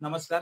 नमस्कार.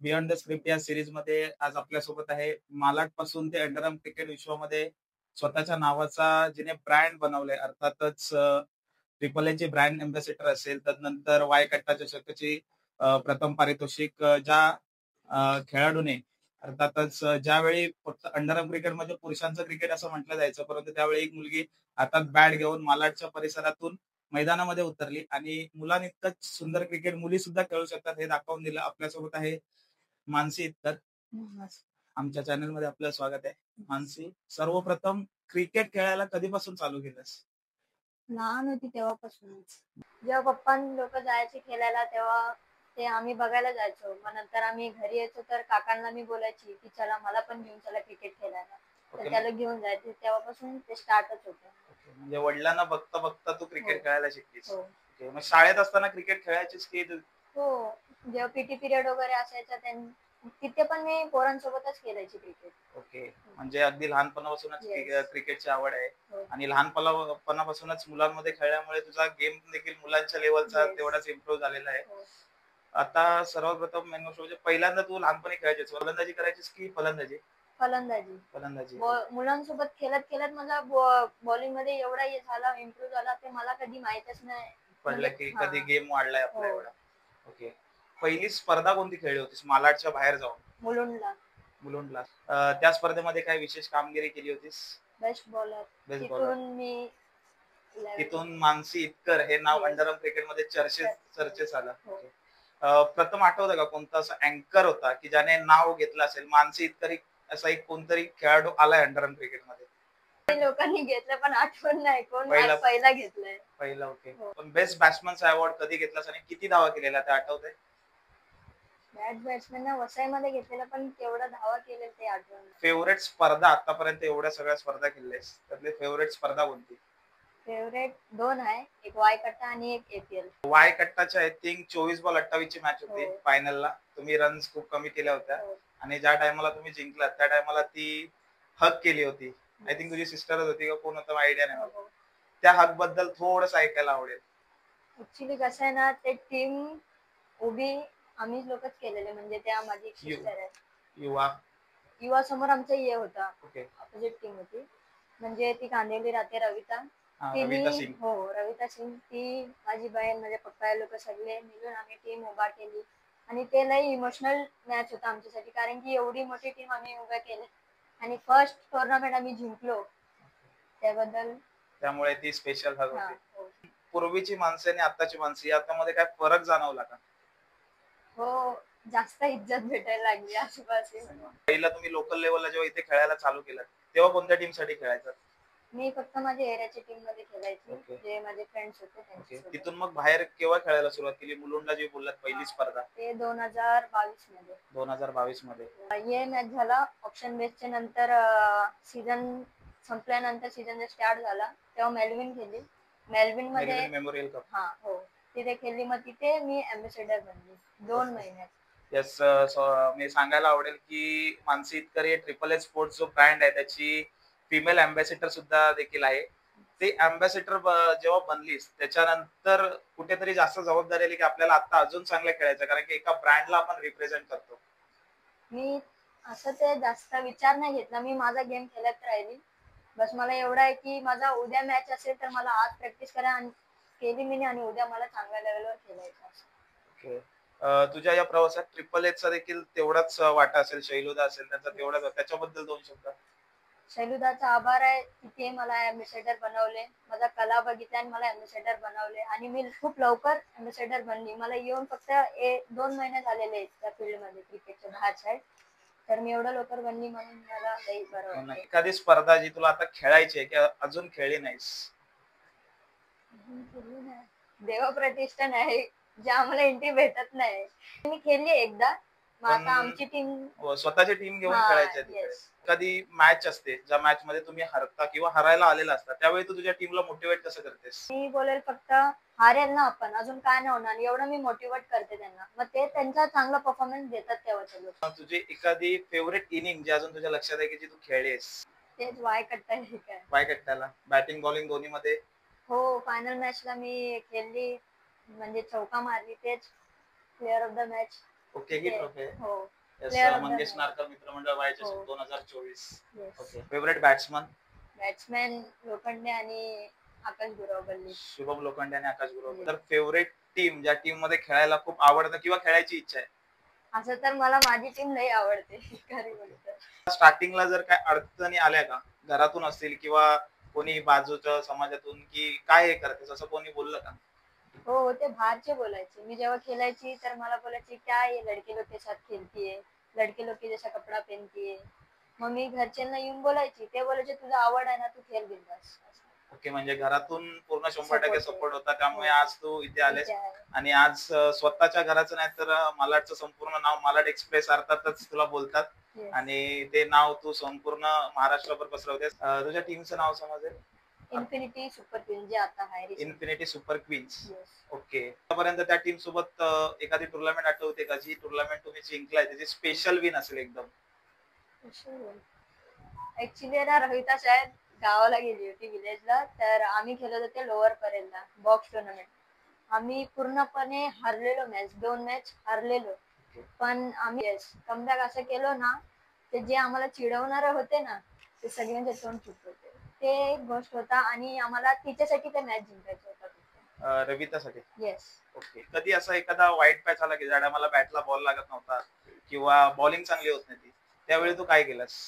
Beyond the script या सीरीजमध्ये आज आपल्यासोबत आहे मालाड पासून ते अंडरआर्म क्रिकेट विश्वामध्ये स्वतःच्या नावाचा जिने ब्रँड बनवलंय अर्थातच ट्रिपल एची ब्रँड अँबॅसेडर असेल, तदनंतर वाय कट्टा चषकाची प्रथम पारितोषिक ज्या खेळाडूने अर्थातच ज्यावेळी फक्त अंडरआर्म क्रिकेट म्हणजे पुरुषांचं क्रिकेट असं म्हटलं जायचं, परंतु त्यावेळी एक मुलगी हातात बॅट घेऊन मालाडच्या परिसरातून मैदानामध्ये उतरली आणि मुलांइतकंच सुंदर क्रिकेट मुली सुद्धा खेळू शकतात हे दाखवून दिलं. आपल्यासोबत आहे मानसी इत्तर. आमच्या चॅनलमध्ये आपलं स्वागत आहे. मानसी, सर्वप्रथम क्रिकेट खेळायला कधीपासून चालू केलंस? लहान होती तेव्हापासूनच. जेव्हा पप्पा लोक जायचे खेळायला तेव्हा ते आम्ही बघायला जायचो. मग नंतर आम्ही घरी यायचो तर काकांना मी बोलायची की चला मला पण घेऊन चला क्रिकेट खेळायला. तर ओके. त्याला घेऊन जायचे. तेव्हापासून ते स्टार्टच होतं. ओके. म्हणजे वडिलांना बघता बघता तू हो. क्रिकेट खेळायला शिकलीस. हो. ओके. मग शाळेत असताना क्रिकेट खेळायचीस की हो. जेव्हा पीटी पिरियड वगैरे असायचा तिथे पण मी पोरांसोबतच खेळायची क्रिकेट. ओके. म्हणजे अगदी लहानपणापासूनच येस. क्रिकेटची आवड आहे हो. आणि लहानपणापासूनच मुलांमध्ये खेळल्यामुळे तुझा गेम देखील मुलांच्या लेवलचा येस. तेवढाच इम्प्रूव्ह झालेला आहे. हो. आता सर्वप्रथम मेन गोष्ट म्हणजे पहिल्यांदा तू लहानपणी खेळायचीस, गोलंदाजी करायचीस की फलंदाजी? फलंदाजी. फलंदाजी. मुलांसोबत खेळत खेळत मला बॉलिंग मध्ये एवढा हे झाला इम्प्रूव्ह झाला ते मला कधी माहितच नाही. पडलं म्हणजे की हा. कधी गेम वाढलाय आपला हो. एवढा. ओके. पहिली स्पर्धा कोणती खेळली होतीस मालाडच्या बाहेर जाऊन? मुलुंडला. मुलुंडला. त्या स्पर्धेमध्ये काय विशेष कामगिरी केली होतीस? Best bowler. Best bowler. तिथून मी तिथून मानसी इतकर हे नाव Yes. अंडरआर्म क्रिकेटमध्ये चर्चेस आलं. हो. ओके. प्रथम आठवतं का कोणता असा अँकर होता की ज्याने नाव घेतलं असेल मानसी इतकर असा एक कोणतरी खेळाडू आलाय अंडरआर्म क्रिकेटमध्ये? ते लोकांनी घेतलं पण आठवण नाही कोण पहिला घेतलाय. पहिला. ओके. हो. पण बेस्ट बॅट्समनचा अवॉर्ड कधी घेतलास आणि किती धावा केलेल्या ते आठवतंय? बॅट्समॅन वसईमध्ये घेतलेला पण केवढा धावा केलेला ते आठवण नाही. फेवरेट स्पर्धा आतापर्यंत एवढ्या सगळ्या स्पर्धा खेळलेस त्यातली फेवरेट स्पर्धा कोणती? फेवरेट 2 आहे. एक वाय कट्टा आणि एक एपीएल. वाय कट्टाची आय थिंक 24 बॉल 28 ची मॅच होती हो. फायनलला. तुम्ही रन्स खूप कमी केल्या होत्या हो. आणि ज्या टायमाला तुम्ही जिंकलात त्या टायमाला ती हग केली होती. आय थिंक तुझी सिस्टरच होती का कोण होतं आयडिया नाही मला. हो. त्या हग बद्दल थोडंसं ऐकायला आवडेल. ऍक्च्युली कसं आहे ना ते टीम उभी आम्हीच लोकच केलेले म्हणजे त्या माझी एक सिस्टर आहे. युवा समोर आमचा हे होता. ओके. अपोजिट टीम होती. म्हणजे ती कांदिवली राहते रविता. रविता सिंग. हो, रविता सिंग ती माझी बहीण माझे पप्पा लोक सगळे मिळून आम्ही टीम उभा केली आणि ते लई इमोशनल मॅच होता आमच्यासाठी कारण की एवढी मोठी टीम आम्ही उभा केली आणि फर्स्ट टुर्नामेंट आम्ही जिंकलो त्याबद्दल. त्यामुळे ती स्पेशल हग हा. होती. हो. पूर्वीची माणसं आणि आताची माणसं यामध्ये काय फरक जाणवला का? हो. जास्त इज्जत भेटायला लागली आजूबाजू. पहिला तुम्ही लोकल लेवलला जेव्हा इथे खेळायला चालू केलं तेव्हा कोणत्या टीमसाठी खेळायचं? मी फक्त माझ्या एरियाच्या टीम मध्ये खेळायची. ओके. जे माझे फ्रेंड्स होते त्यांच्यासोबत. तिथून मग बाहेर केव्हा खेळायला सुरुवात केली? मुलुंडला जे बोललात पहिली स्पर्धा ते 2022 मध्ये. 2022 मध्ये. हे मॅच झाला ऑप्शन बेसच्या नंतर सीझन संपल्यानंतर सीझन जर स्टार्ट झाला तेव्हा मेलविन खेळली. मेलविन मध्ये मेमोरियल कप. हा. हो. तिथे खेळली मग तिथे मी अँबॅसेडर बनली 2 महिन्यात. येस. मी सांगायला आवडेल की मानसी इतकर हे ट्रिपल एच स्पोर्ट्स जो ब्रँड आहे त्याची फिमेल अँबॅसेडर सुद्धा देखील आहे. ते अँबॅसेडर जेव्हा बनलीस त्याच्यानंतर कुठेतरी जास्त जबाबदारी आली की आपल्याला आता अजून चांगलं खेळायचं कारण की एका ब्रँडला आपण रिप्रेझेंट करतो. मी असं ते जास्त विचार नाही घेतला. मी माझा गेम खेळत राहिली. बस मला एवढं आहे की माझा उद्या मॅच असेल तर मला आज प्रॅक्टिस करा आणि केली मी आणि उद्या मला चांगल्या लेवलवर खेळायचं असं. ओके. तुझ्या या प्रवासात ट्रिपल एचचा देखील तेवढाच वाटा असेल, शैलुदा असेल त्यांचा तेवढाच, त्याच्याबद्दल 2 शब्द. शैलुदाचा आभार आहे की ते मला अँबॅसेडर बनवले. माझा कला बघितला आणि मला अँबॅसेडर बनवले आणि मी खूप लवकर अँबॅसेडर बनली. मला येऊन फक्त 2 महिने झालेले आहेत त्या फील्डमध्ये क्रिकेटच्या बाहेर साईड. तर मी एवढं लवकर बनली म्हणून मला लई बरं वाटतं. एखादी स्पर्धा जी तुला आता खेळायची आहे की अजून खेळली नाहीस? देवप्रतिष्ठा नाही जे आम्हाला एंट्री भेटत नाही. मी खेळली एकदा. मग आता आमची टीम स्वतःची टीम घेऊन खेळायची आहे तिकडे. येस. कधी मॅच असते ज्या मॅच मध्ये तुम्ही हरता किंवा हरायला आलेला असता त्यावेळी तू तुझ्या टीमला मोटिवेट कसं करतेस? मी बोलेल फक्त हारेल ना आपण अजून काय नाही होणार एवढं मी मोटिवेट करते त्यांना. मग ते त्यांचा चांगला परफॉर्मन्स देतात तेव्हा ते लोक. तुझी एखादी फेवरेट इनिंग जी अजून तुझ्या लक्षात आहे की जी तू खेळलीस? तेच वाय कट्टा हे काय. वाय कट्ट्याला बॅटिंग बॉलिंग दोन्ही मध्ये? हो. फायनल मॅचला मी खेळली म्हणजे चौका मारली तेच player of the match. Okay, he trophy आहे. हो. Yes, Player of the Mangesh match. Narkar मित्रमंडळ वायचे हो. 2024. Yes. Okay. Favourite batsman? Batsman Lokhande आणि आकाश गुरवगल्ली. शुभम लोखंडे आणि आकाश गुरव. Yes. तर फेवरेट टीम, ज्या टीम मध्ये खेळायला खूप आवडतं किंवा खेळायची इच्छा आहे? असं तर मला माझी टीम लई आवडते. खरी गोष्ट. स्टार्टिंगला जर काय अडचणी आल्या का, घरातून असतील किंवा कोणी बाजूच्या समाजातून, की काय हे करतेस असं कोणी बोललं का? हो, ते बाहेरचे बोलायचे. मी जेव्हा खेळायची तर मला बोलायचे क्या ये लड़के लोग के साथ खेलती है, लड़के लोग के जैसा कपड़ा पहनती है. मग मी घरच्यांना येऊन बोलायची. ते बोलायचे तुझं आवड आहे ना, तू खेळ बिंदास. ओके, म्हणजे घरातून पूर्ण 100% Support सपोर्ट आहे. होता, त्यामुळे हो. आज तू इथे आलेस. इथे आहे. आणि आज स्वतःच्या घराचं नाही तर मालाडचं संपूर्ण नाव मालाड एक्सप्रेस अर्थातच तुला बोलतात. Yes. आणि ते नाव तू संपूर्ण महाराष्ट्रावर पसरवतेस. तुझ्या टीमचं नाव समजेल? इन्फिनिटी सुपर क्वीन जे आता आहे recent. Infinity super queens. Yes. Okay. आतापर्यंत त्या टीम सोबत एखादी टुर्नामेंट आठवते का, जी टुर्नामेंट तुम्ही जिंकलाय, त्याची स्पेशल विन असेल एकदम? ऍक्च्युली ना रविता शाळेत गावाला गेली होती विलेजला, तर आम्ही खेळत होते लोअर परेलला बॉक्स टुर्नामेंट. आम्ही पूर्णपणे हरलेलो मॅच, 2 मॅच हरलेलो. पण आम्ही कमबॅक असं केलो ना, ते जे आम्हाला चिडवणारे होते ना, ते सगळ्यांचे तोंड चुप होते. ते एक गोष्ट होता आणि आम्हाला तिच्यासाठी ते मॅच जिंकायचं होता. रवितासाठी? येस. ओके. कधी असा एखादा वाईट पॅच आला की ज्या टायमाला बॅटला बॉल लागत नव्हता किंवा बॉलिंग चांगली होत नाही, त्यावेळी तू काय केलंस?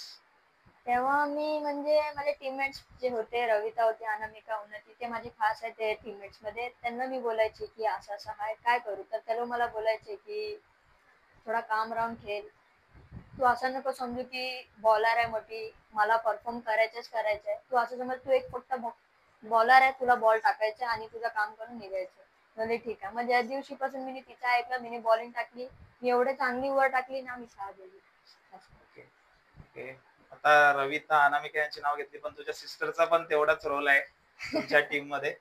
तेव्हा मी म्हणजे माझे टीममेट्स जे होते, रविता होते, अनामिका, उन्नती, ते माझे खास आहे ते टीममेट्स मध्ये. त्यांना मी बोलायची की असं असं आहे, काय करू? तर ते लोक मला बोलायचे की थोडा काम राहून खेळ, तू असं नको समजू की बॉलर आहे मोठी, मला परफॉर्म करायचंच करायचंय. तू असं समज तू एक फक्त बॉलर आहे, तुला बॉल टाकायचा आणि तुझं काम करून निघायचं. म्हणजे ठीक आहे. मग ज्या दिवशीपासून मी तिचं ऐकलं, मी बॉलिंग टाकली, मी एवढे चांगली वर टाकली ना, मी 6 दिली. ओके. आता रविता, अनामिका यांची नाव घेतली, पण तुझ्या सिस्टरचा पण तेवढाच रोल आहे तुमच्या टीम मध्ये.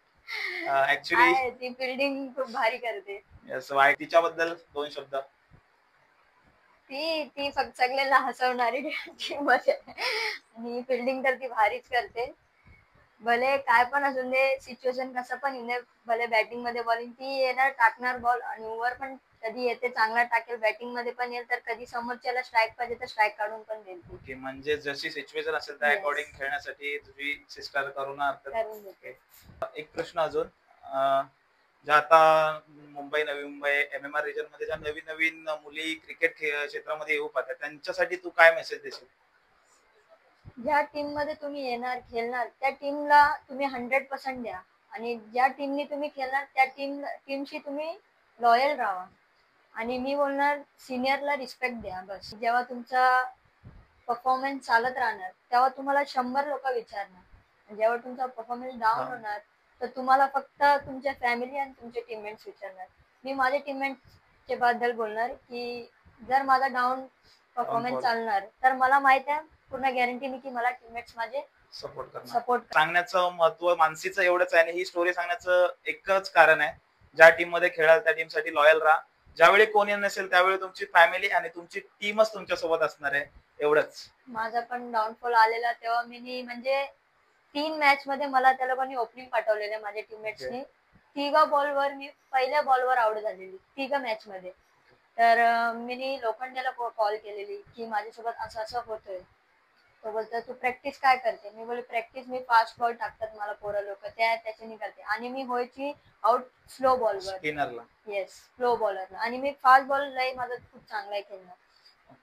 ऍक्च्युली ती फिल्डिंग खूप भारी करते. तिच्याबद्दल 2 शब्द. ती फक्त सगळ्यांना हसवणारी टीम मध्ये आणि फिल्डिंग तर ती भारीच करते. भले काय पण असून दे, सिच्युएशन कसं पण येणे, भले बॅटिंग मध्ये बॉलिंग ती येणार, टाकणार बॉल आणि ओव्हर पण कधी येते चांगला टाकेल, बॅटिंग मध्ये पण येईल, तर कधी समोरच्याला स्ट्राईक पाहिजे तर स्ट्राईक काढून पण देईल. ओके, म्हणजे जशी सिच्युएशन असेल त्या अकॉर्डिंग खेळण्यासाठी तुझी सिस्टर करून देते. एक प्रश्न अजून, ज्या आता मुंबई, नवी मुंबई, MMR रिजन मध्ये ज्या नवीन नवीन मुली क्रिकेट क्षेत्रामध्ये येऊ पाहतात, त्यांच्यासाठी तू काय मेसेज देशील? ज्या टीम मध्ये तुम्ही येणार, खेळणार, त्या टीमला तुम्ही 100% द्या आणि ज्या टीमनी तुम्ही खेळणार त्या टीमशी तुम्ही लॉयल राहा. आणि मी बोलणार सिनियरला रिस्पेक्ट द्या. बस. जेव्हा तुमचा परफॉर्मन्स चालत राहणार तेव्हा तुम्हाला 100 लोक विचारणार. जेव्हा तुमचा परफॉर्मन्स डाऊन होणार तर तुम्हाला फक्त तुमच्या फॅमिली आणि तुमचे टीममेट्स विचारणार. मी माझ्या टीममेट्सच्या बद्दल बोलणार की जर माझा डाऊन परफॉर्मन्स चालणार तर मला माहित आहे पूर्ण गॅरंटीने की मला टीममेट्स माझे सपोर्ट. सांगण्याचं महत्व मानसीचं एवढंच आहे आणि ही स्टोरी सांगण्याचं एकच कारण आहे, ज्या टीम मध्ये खेळाल त्या टीम साठी लॉयल राहा. ज्यावेळी कोणी नसेल त्यावेळी तुमची फॅमिली आणि तुमची टीमच तुमच्या सोबत असणार आहे, एवढंच. माझा पण डाऊनफॉल आलेला तेव्हा मी म्हणजे 3 मॅच मध्ये मला त्या लोकांनी ओपनिंग पाठवलेले माझ्या टीममेट्सनी. 3 बॉलवर मी पहिल्या बॉलवर आउट झालेली 3 मॅच मध्ये. तर मी लोखंडेला कॉल केलेली की माझ्यासोबत असं असं होतोय. तो बोलतो तू प्रॅक्टिस काय करते? मी बोलले प्रॅक्टिस मी फास्ट बॉल टाकतात मला पोरं लोक त्याच्याने करते आणि मी व्हायची आउट स्लो बॉलवर, स्पिनरला. येस, स्लो बॉलरला. आणि मी फास्ट बॉल लय माझा खूप चांगला आहे खेळणं.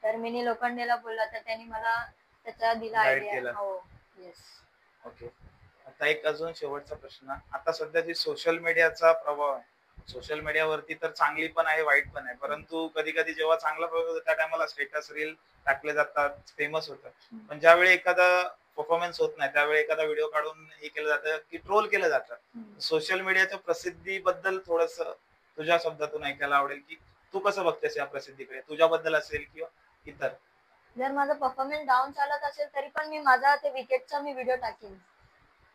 तर मी लोखंडेला बोलला तर त्यांनी मला त्याचा दिला आयडिया. हो, येस. ओके. आता एक अजून शेवटचा प्रश्न. आता सध्या जी सोशल मीडियाचा प्रभाव आहे, सोशल मीडियावरती तर चांगली पण आहे वाईट पण आहे, परंतु कधी कधी जेव्हा चांगला प्रभाव होतो त्या टायमाला स्टेटस रील टाकले जातात, फेमस होतात. पण ज्यावेळी एखादा परफॉर्मन्स होत नाही त्यावेळी एखादा व्हिडिओ काढून हे केलं जातं की ट्रोल केलं जातं. सोशल मीडियाच्या प्रसिद्धीबद्दल थोडस तुझ्या शब्दातून ऐकायला आवडेल की तू कसं बघतेस या प्रसिद्धीकडे, तुझ्याबद्दल असेल किंवा इतर. जर माझा परफॉर्मन्स डाऊन चालत असेल तरी पण मी माझा ते विकेटचा मी व्हिडिओ टाकेन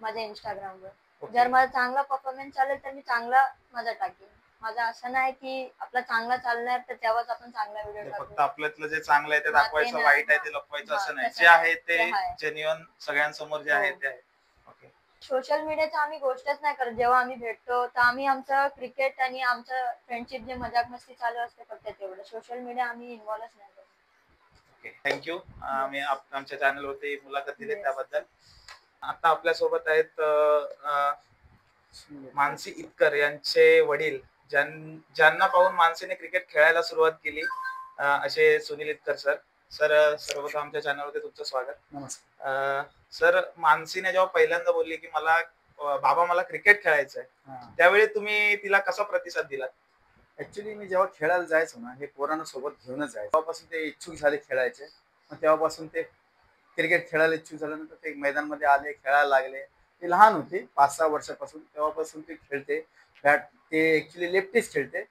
माझ्या इंस्टाग्रामवर. जर माझा चांगला परफॉर्मन्स चालेल तर मी चांगला माझा टाकेन. माझा असं नाही की आपला चांगला चालणार तर तेव्हाच आपण चांगला व्हिडिओ टाकू. फक्त आपल्यातलं जे चांगलं आहे ते दाखवायचं, वाईट आहे ते लपवायचं असं नाही. जे आहे ते जेन्युइन सगळ्यांसमोर जे आहे ते आहे. ओके. सोशल मीडियाचा आम्ही गोष्टच नाही करत. जेव्हा आम्ही भेटतो तर आम्ही आमचं क्रिकेट आणि आमचं फ्रेंडशिप जे मजाक मस्ती चालू असते फक्त तेवढं. सोशल मीडिया आम्ही इन्व्हॉल्वच नाही करत. Okay, thank you. आम्ही आमच्या चॅनलवरती मुलाखत दिली Yes. त्याबद्दल. आता आपल्या सोबत आहेत मानसी इतकर यांचे वडील, ज्यांना पाहून मानसीने क्रिकेट खेळायला सुरुवात केली, असे सुनील इतकर सर. सर, सर्वप्रथम आमच्या चॅनलवरती तुमचं स्वागत. नमस्कार. सर, मानसीने जेव्हा पहिल्यांदा बोलली की मला बाबा मला क्रिकेट खेळायचं आहे, त्यावेळी तुम्ही तिला कसा प्रतिसाद दिला? ऍक्च्युली मी जेव्हा खेळायला जायचो ना, हे पोरांना सोबत घेऊनच जायचो. तेव्हापासून ते इच्छुक झाले खेळायचे. मग तेव्हापासून ते क्रिकेट खेळायला इच्छुक झाल्यानंतर ते मैदानमध्ये आले, खेळायला लागले. ते लहान होते 5-6 वर्षापासून, तेव्हापासून ते खेळते. ते ऍक्च्युली लेफ्टीच खेळते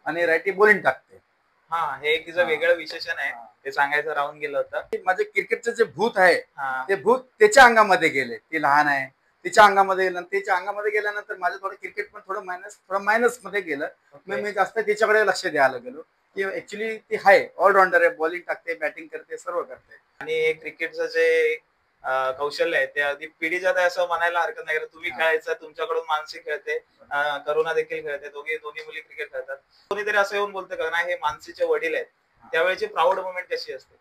आणि राईटी बॉलिंग टाकते. हा, हे तिचं वेगळं विशेषण आहे, ते सांगायचं राहून गेलं होतं. माझे क्रिकेटचं जे भूत आहे ते भूत त्याच्या अंगामध्ये गेले. ती लहान आहे, तिच्या अंगामध्ये गेलं. त्याच्या अंगामध्ये गेल्यानंतर माझं थोडं क्रिकेट पण थोडं मायनस मध्ये गेलं. मग मी जास्त त्याच्याकडे लक्ष द्यायला गेलो की ऍक्च्युली ती आहे ऑलराऊंडर आहे, बॉलिंग टाकते, बॅटिंग करते, सर्व करते. आणि क्रिकेटचं जे कौशल्य आहे ते अगदी पिढीजात आहे असं म्हणायला हरकत नाही. तुम्ही खेळायचं, तुमच्याकडून मानसी खेळते, करुणा देखील खेळते, दोन्ही मुली क्रिकेट खेळतात. कोणीतरी असं येऊन बोलतं का नाही हे मानसीचे वडील आहेत, त्यावेळेची प्राऊड मोमेंट कशी असते?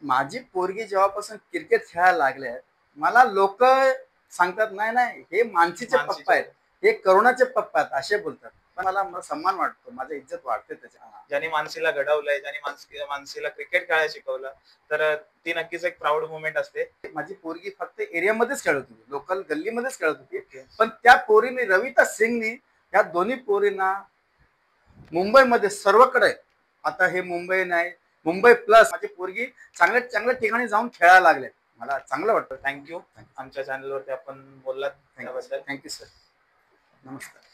माझी पोरगी जेव्हापासून क्रिकेट खेळायला लागले, मला लोक सांगतात नाही हे मानसीचे पप्पा आहेत, हे करुणाचे पप्पा आहेत असे बोलतात. पण मला सन्मान वाटतो, माझी इज्जत वाढते त्याच्या. ज्यांनी मानसीला घडवलंय, ज्यांनी मानसीला क्रिकेट खेळायला शिकवलं, तर ती नक्कीच एक प्राऊड मोमेंट असते. माझी पोरगी फक्त एरियामध्येच खेळत होती, लोकल गल्लीमध्येच खेळत होती. पण त्या पोरीने, रविता सिंगनी या दोन्ही पोरींना मुंबईमध्ये सर्वकडे, आता हे मुंबई नाही, मुंबई प्लस माझी पोरगी चांगल्या ठिकाणी जाऊन खेळायला लागले. मला चांगलं वाटतं. थँक्यू. आमच्या चॅनलवरती आपण बोललात त्याबद्दल. Thank you sir. नमस्कार.